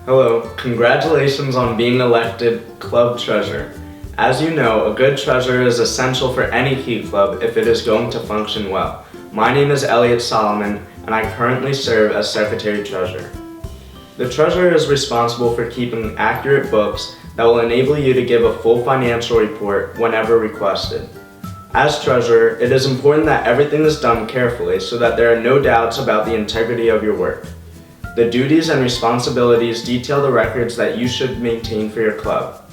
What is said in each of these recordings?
Hello, congratulations on being elected club treasurer. As you know, a good treasurer is essential for any key club if it is going to function well. My name is Elliot Solomon, and I currently serve as secretary treasurer. The treasurer is responsible for keeping accurate books that will enable you to give a full financial report whenever requested. As treasurer, it is important that everything is done carefully so that there are no doubts about the integrity of your work. The duties and responsibilities detail the records that you should maintain for your club.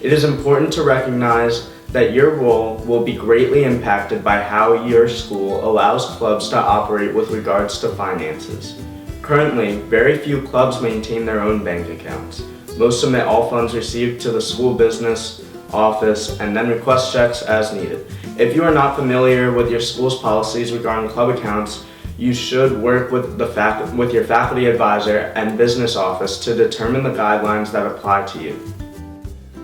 It is important to recognize that your role will be greatly impacted by how your school allows clubs to operate with regards to finances. Currently, very few clubs maintain their own bank accounts. Most submit all funds received to the school business office and then request checks as needed. If you are not familiar with your school's policies regarding club accounts, you should work with your faculty advisor and business office to determine the guidelines that apply to you.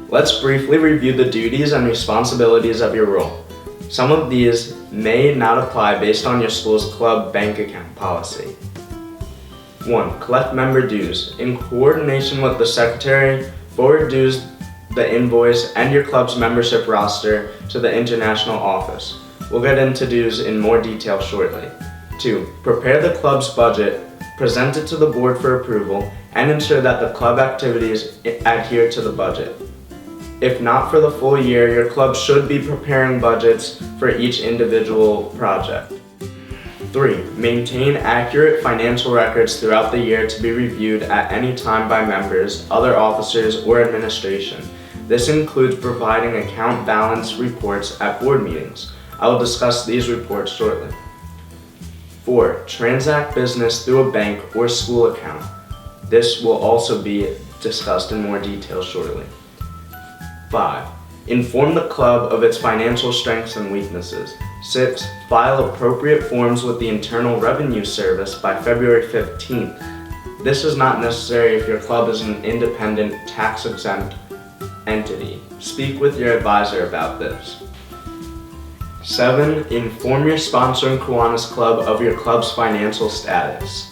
Let's briefly review the duties and responsibilities of your role. Some of these may not apply based on your school's club bank account policy. 1. Collect member dues. In coordination with the secretary, forward dues, the invoice, and your club's membership roster to the international office. We'll get into dues in more detail shortly. 2. Prepare the club's budget, present it to the board for approval, and ensure that the club activities adhere to the budget. If not for the full year, your club should be preparing budgets for each individual project. 3. Maintain accurate financial records throughout the year to be reviewed at any time by members, other officers, or administration. This includes providing account balance reports at board meetings. I will discuss these reports shortly. 4. Transact business through a bank or school account. This will also be discussed in more detail shortly. 5. Inform the club of its financial strengths and weaknesses. 6. File appropriate forms with the Internal Revenue Service by February 15th. This is not necessary if your club is an independent, tax-exempt entity. Speak with your advisor about this. 7. Inform your sponsor and Kiwanis Club of your club's financial status.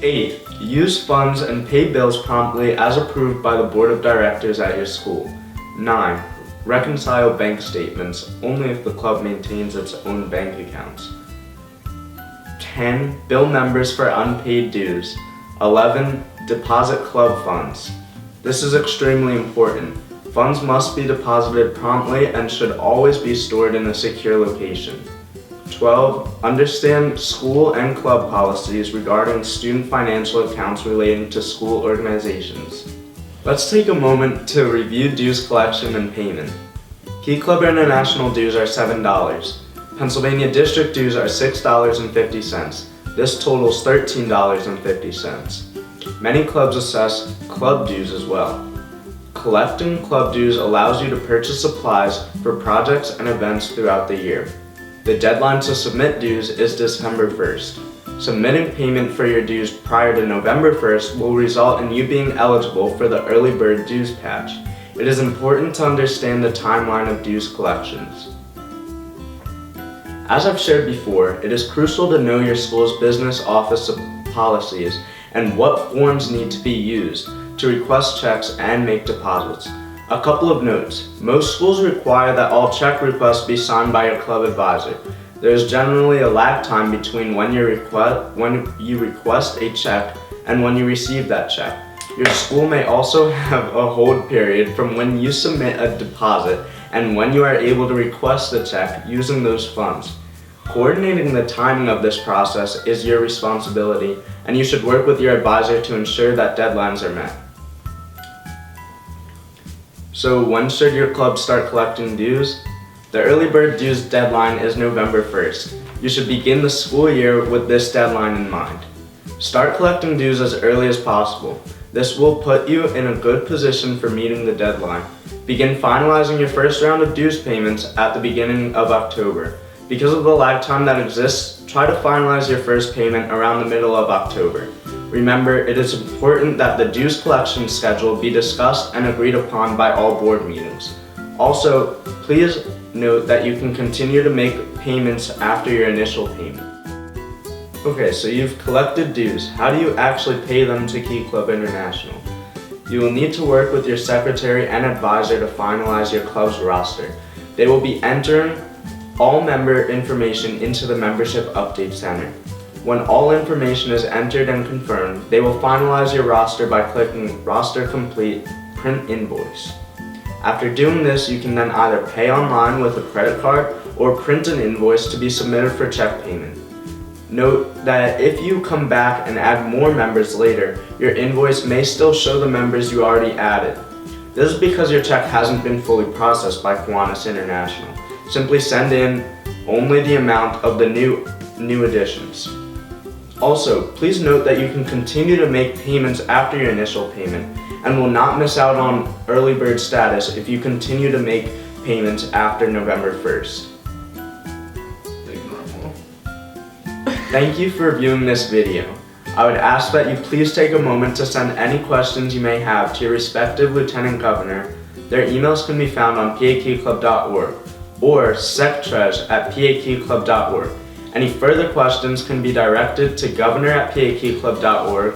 8. Use funds and pay bills promptly as approved by the board of directors at your school. 9. Reconcile bank statements only if the club maintains its own bank accounts. 10. Bill members for unpaid dues. 11. Deposit club funds. This is extremely important. Funds must be deposited promptly and should always be stored in a secure location. 12. Understand school and club policies regarding student financial accounts relating to school organizations. Let's take a moment to review dues collection and payment. Key Club International dues are $7. Pennsylvania District dues are $6.50. This totals $13.50. Many clubs assess club dues as well. Collecting club dues allows you to purchase supplies for projects and events throughout the year. The deadline to submit dues is December 1st. Submitting payment for your dues prior to November 1st will result in you being eligible for the early bird dues patch. It is important to understand the timeline of dues collections. As I've shared before, it is crucial to know your school's business office policies and what forms need to be used to request checks and make deposits. A couple of notes. Most schools require that all check requests be signed by your club advisor. There is generally a lag time between when you request a check and when you receive that check. Your school may also have a hold period from when you submit a deposit and when you are able to request the check using those funds. Coordinating the timing of this process is your responsibility, and you should work with your advisor to ensure that deadlines are met. So when should your club start collecting dues? The early bird dues deadline is November 1st. You should begin the school year with this deadline in mind. Start collecting dues as early as possible. This will put you in a good position for meeting the deadline. Begin finalizing your first round of dues payments at the beginning of October. Because of the lag time that exists, try to finalize your first payment around the middle of October. Remember, it is important that the dues collection schedule be discussed and agreed upon by all board meetings. Also, please note that you can continue to make payments after your initial payment. Okay, so you've collected dues. How do you actually pay them to Key Club International? You will need to work with your secretary and advisor to finalize your club's roster. They will be entering all member information into the Membership Update Center. When all information is entered and confirmed, they will finalize your roster by clicking Roster Complete, Print Invoice. After doing this, you can then either pay online with a credit card or print an invoice to be submitted for check payment. Note that if you come back and add more members later, your invoice may still show the members you already added. This is because your check hasn't been fully processed by Kiwanis International. Simply send in only the amount of the new additions. Also, please note that you can continue to make payments after your initial payment and will not miss out on early bird status if you continue to make payments after November 1st. Thank you for viewing this video. I would ask that you please take a moment to send any questions you may have to your respective Lieutenant Governor. Their emails can be found on pakeyclub.org or sectresh@pakeyclub.org. Any further questions can be directed to governor@pakeyclub.org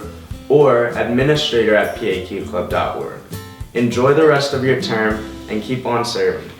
or administrator@pakeyclub.org. Enjoy the rest of your term and keep on serving.